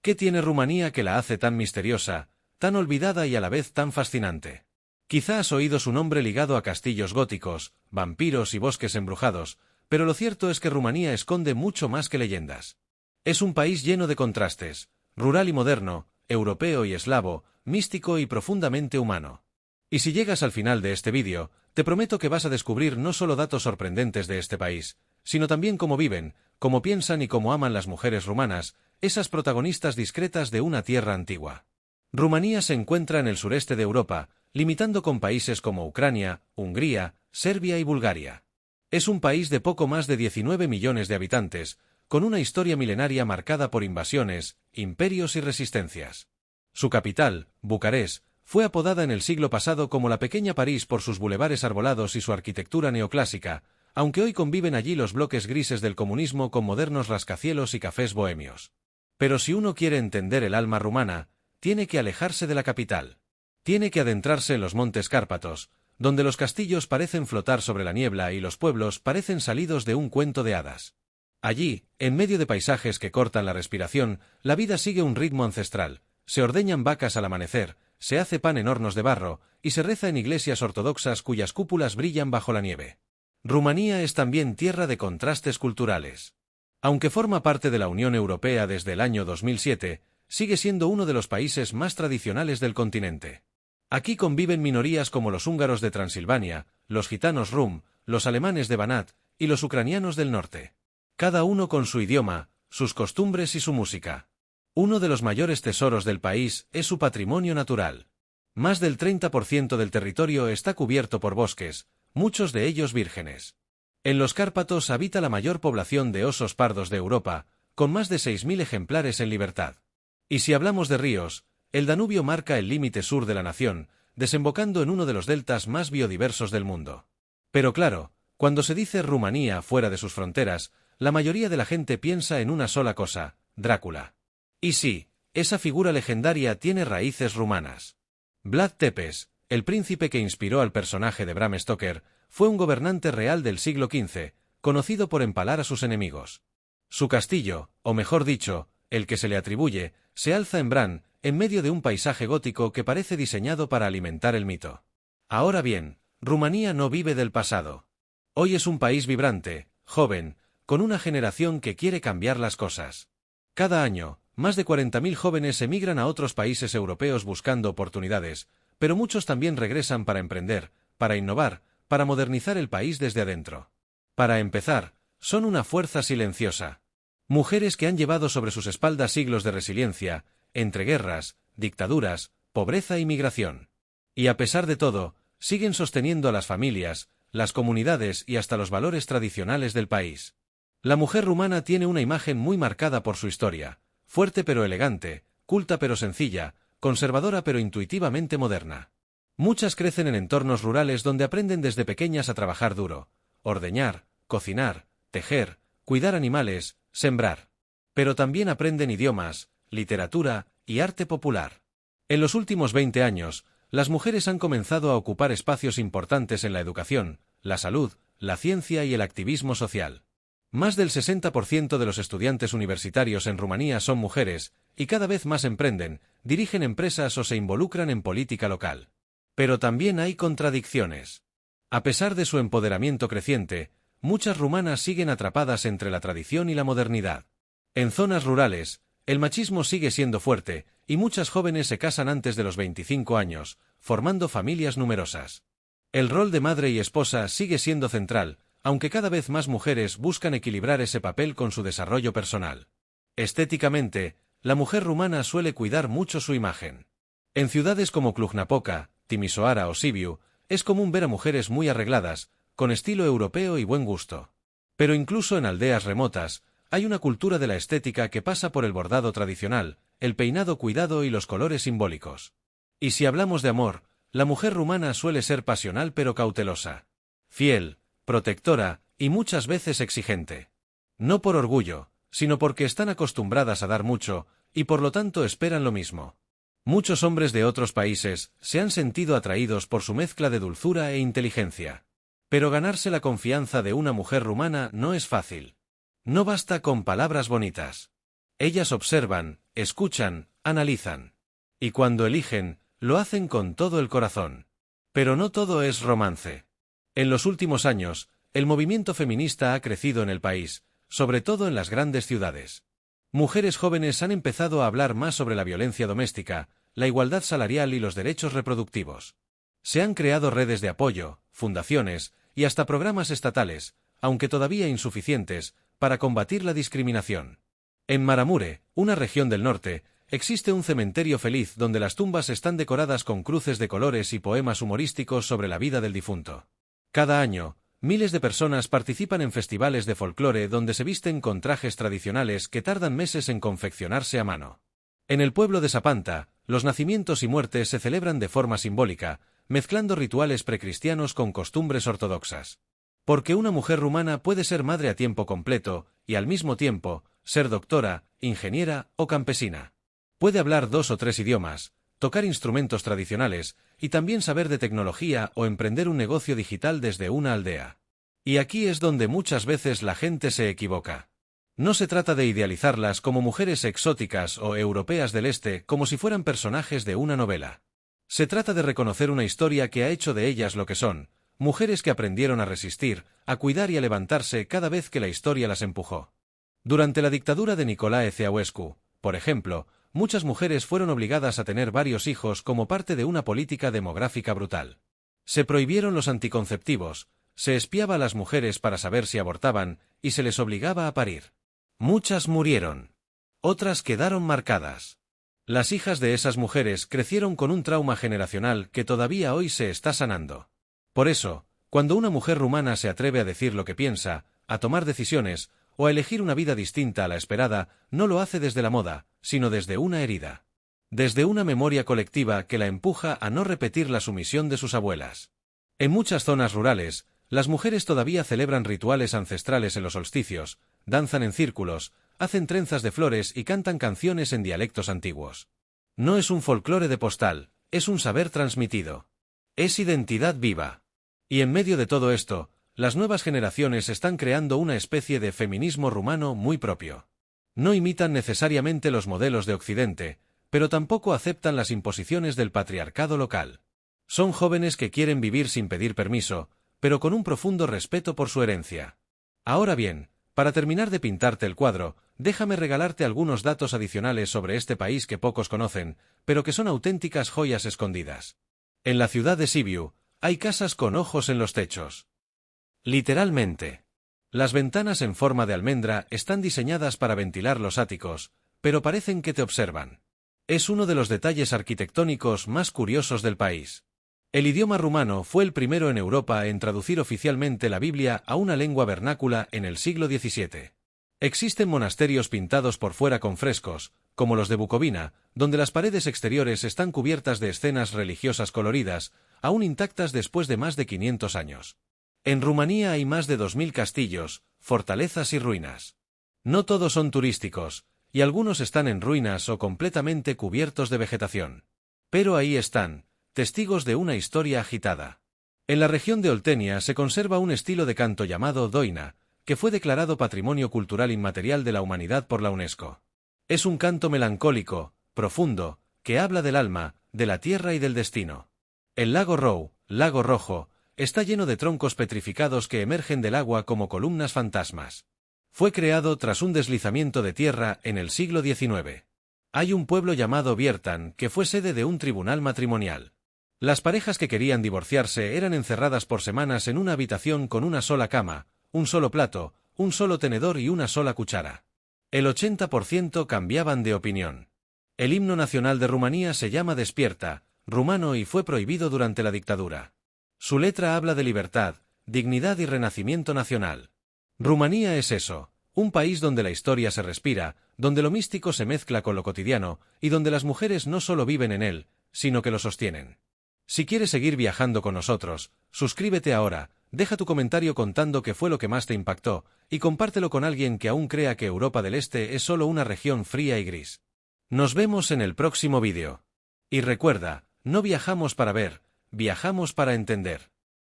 ¿Qué tiene Rumanía que la hace tan misteriosa, tan olvidada y a la vez tan fascinante? Quizá has oído su nombre ligado a castillos góticos, vampiros y bosques embrujados, pero lo cierto es que Rumanía esconde mucho más que leyendas. Es un país lleno de contrastes, rural y moderno, europeo y eslavo, místico y profundamente humano. Y si llegas al final de este vídeo, te prometo que vas a descubrir no solo datos sorprendentes de este país, sino también cómo viven, cómo piensan y cómo aman las mujeres rumanas, esas protagonistas discretas de una tierra antigua. Rumanía se encuentra en el sureste de Europa, limitando con países como Ucrania, Hungría, Serbia y Bulgaria. Es un país de poco más de 19 millones de habitantes, con una historia milenaria marcada por invasiones, imperios y resistencias. Su capital, Bucarest, fue apodada en el siglo pasado como la pequeña París por sus bulevares arbolados y su arquitectura neoclásica, aunque hoy conviven allí los bloques grises del comunismo con modernos rascacielos y cafés bohemios. Pero si uno quiere entender el alma rumana, tiene que alejarse de la capital. Tiene que adentrarse en los montes Cárpatos, donde los castillos parecen flotar sobre la niebla y los pueblos parecen salidos de un cuento de hadas. Allí, en medio de paisajes que cortan la respiración, la vida sigue un ritmo ancestral, se ordeñan vacas al amanecer, se hace pan en hornos de barro, y se reza en iglesias ortodoxas cuyas cúpulas brillan bajo la nieve. Rumanía es también tierra de contrastes culturales. Aunque forma parte de la Unión Europea desde el año 2007, sigue siendo uno de los países más tradicionales del continente. Aquí conviven minorías como los húngaros de Transilvania, los gitanos rum, los alemanes de Banat y los ucranianos del norte. Cada uno con su idioma, sus costumbres y su música. Uno de los mayores tesoros del país es su patrimonio natural. Más del 30% del territorio está cubierto por bosques, muchos de ellos vírgenes. En los Cárpatos habita la mayor población de osos pardos de Europa, con más de 6.000 ejemplares en libertad. Y si hablamos de ríos, el Danubio marca el límite sur de la nación, desembocando en uno de los deltas más biodiversos del mundo. Pero claro, cuando se dice Rumanía fuera de sus fronteras, la mayoría de la gente piensa en una sola cosa: Drácula. Y sí, esa figura legendaria tiene raíces rumanas. Vlad Tepes, el príncipe que inspiró al personaje de Bram Stoker, fue un gobernante real del siglo XV, conocido por empalar a sus enemigos. Su castillo, o mejor dicho, el que se le atribuye, se alza en Bran, en medio de un paisaje gótico que parece diseñado para alimentar el mito. Ahora bien, Rumanía no vive del pasado. Hoy es un país vibrante, joven, con una generación que quiere cambiar las cosas. Cada año, más de 40.000 jóvenes emigran a otros países europeos buscando oportunidades, pero muchos también regresan para emprender, para innovar, para modernizar el país desde adentro. Para empezar, son una fuerza silenciosa. Mujeres que han llevado sobre sus espaldas siglos de resiliencia, entre guerras, dictaduras, pobreza y migración. Y a pesar de todo, siguen sosteniendo a las familias, las comunidades y hasta los valores tradicionales del país. La mujer rumana tiene una imagen muy marcada por su historia: fuerte pero elegante, culta pero sencilla, conservadora pero intuitivamente moderna. Muchas crecen en entornos rurales donde aprenden desde pequeñas a trabajar duro, ordeñar, cocinar, tejer, cuidar animales, sembrar. Pero también aprenden idiomas, literatura y arte popular. En los últimos 20 años, las mujeres han comenzado a ocupar espacios importantes en la educación, la salud, la ciencia y el activismo social. Más del 60% de los estudiantes universitarios en Rumanía son mujeres, y cada vez más emprenden, dirigen empresas o se involucran en política local. Pero también hay contradicciones. A pesar de su empoderamiento creciente, muchas rumanas siguen atrapadas entre la tradición y la modernidad. En zonas rurales, el machismo sigue siendo fuerte, y muchas jóvenes se casan antes de los 25 años, formando familias numerosas. El rol de madre y esposa sigue siendo central, aunque cada vez más mujeres buscan equilibrar ese papel con su desarrollo personal. Estéticamente, la mujer rumana suele cuidar mucho su imagen. En ciudades como Cluj-Napoca, Timișoara o Sibiu, es común ver a mujeres muy arregladas, con estilo europeo y buen gusto. Pero incluso en aldeas remotas, hay una cultura de la estética que pasa por el bordado tradicional, el peinado cuidado y los colores simbólicos. Y si hablamos de amor, la mujer rumana suele ser pasional pero cautelosa. Fiel, protectora y muchas veces exigente. No por orgullo, sino porque están acostumbradas a dar mucho, y por lo tanto esperan lo mismo. Muchos hombres de otros países se han sentido atraídos por su mezcla de dulzura e inteligencia. Pero ganarse la confianza de una mujer rumana no es fácil. No basta con palabras bonitas. Ellas observan, escuchan, analizan. Y cuando eligen, lo hacen con todo el corazón. Pero no todo es romance. En los últimos años, el movimiento feminista ha crecido en el país, sobre todo en las grandes ciudades. Mujeres jóvenes han empezado a hablar más sobre la violencia doméstica, la igualdad salarial y los derechos reproductivos. Se han creado redes de apoyo, fundaciones y hasta programas estatales, aunque todavía insuficientes, para combatir la discriminación. En Maramure, una región del norte, existe un cementerio feliz donde las tumbas están decoradas con cruces de colores y poemas humorísticos sobre la vida del difunto. Cada año, miles de personas participan en festivales de folclore donde se visten con trajes tradicionales que tardan meses en confeccionarse a mano. En el pueblo de Sapanta, los nacimientos y muertes se celebran de forma simbólica, mezclando rituales precristianos con costumbres ortodoxas. Porque una mujer rumana puede ser madre a tiempo completo y al mismo tiempo ser doctora, ingeniera o campesina. Puede hablar 2 o 3 idiomas, tocar instrumentos tradicionales y también saber de tecnología o emprender un negocio digital desde una aldea. Y aquí es donde muchas veces la gente se equivoca. No se trata de idealizarlas como mujeres exóticas o europeas del este como si fueran personajes de una novela. Se trata de reconocer una historia que ha hecho de ellas lo que son, mujeres que aprendieron a resistir, a cuidar y a levantarse cada vez que la historia las empujó. Durante la dictadura de Nicolae Ceausescu, por ejemplo, muchas mujeres fueron obligadas a tener varios hijos como parte de una política demográfica brutal. Se prohibieron los anticonceptivos, se espiaba a las mujeres para saber si abortaban y se les obligaba a parir. Muchas murieron. Otras quedaron marcadas. Las hijas de esas mujeres crecieron con un trauma generacional que todavía hoy se está sanando. Por eso, cuando una mujer rumana se atreve a decir lo que piensa, a tomar decisiones, o a elegir una vida distinta a la esperada, no lo hace desde la moda, sino desde una herida. Desde una memoria colectiva que la empuja a no repetir la sumisión de sus abuelas. En muchas zonas rurales, las mujeres todavía celebran rituales ancestrales en los solsticios, danzan en círculos, hacen trenzas de flores y cantan canciones en dialectos antiguos. No es un folclore de postal, es un saber transmitido. Es identidad viva. Y en medio de todo esto, las nuevas generaciones están creando una especie de feminismo rumano muy propio. No imitan necesariamente los modelos de Occidente, pero tampoco aceptan las imposiciones del patriarcado local. Son jóvenes que quieren vivir sin pedir permiso, pero con un profundo respeto por su herencia. Ahora bien, para terminar de pintarte el cuadro, déjame regalarte algunos datos adicionales sobre este país que pocos conocen, pero que son auténticas joyas escondidas. En la ciudad de Sibiu, hay casas con ojos en los techos. Literalmente. Las ventanas en forma de almendra están diseñadas para ventilar los áticos, pero parecen que te observan. Es uno de los detalles arquitectónicos más curiosos del país. El idioma rumano fue el primero en Europa en traducir oficialmente la Biblia a una lengua vernácula en el siglo XVII. Existen monasterios pintados por fuera con frescos, como los de Bucovina, donde las paredes exteriores están cubiertas de escenas religiosas coloridas, aún intactas después de más de 500 años. En Rumanía hay más de 2000 castillos, fortalezas y ruinas. No todos son turísticos, y algunos están en ruinas o completamente cubiertos de vegetación. Pero ahí están, testigos de una historia agitada. En la región de Oltenia se conserva un estilo de canto llamado doina, que fue declarado Patrimonio Cultural Inmaterial de la Humanidad por la UNESCO. Es un canto melancólico, profundo, que habla del alma, de la tierra y del destino. El lago Rou, lago rojo, está lleno de troncos petrificados que emergen del agua como columnas fantasmas. Fue creado tras un deslizamiento de tierra en el siglo XIX. Hay un pueblo llamado Viertan que fue sede de un tribunal matrimonial. Las parejas que querían divorciarse eran encerradas por semanas en una habitación con una sola cama, un solo plato, un solo tenedor y una sola cuchara. El 80% cambiaban de opinión. El himno nacional de Rumanía se llama Despierta, rumano y fue prohibido durante la dictadura. Su letra habla de libertad, dignidad y renacimiento nacional. Rumanía es eso, un país donde la historia se respira, donde lo místico se mezcla con lo cotidiano y donde las mujeres no solo viven en él, sino que lo sostienen. Si quieres seguir viajando con nosotros, suscríbete ahora, deja tu comentario contando qué fue lo que más te impactó y compártelo con alguien que aún crea que Europa del Este es solo una región fría y gris. Nos vemos en el próximo vídeo. Y recuerda, no viajamos para ver, viajamos para entender.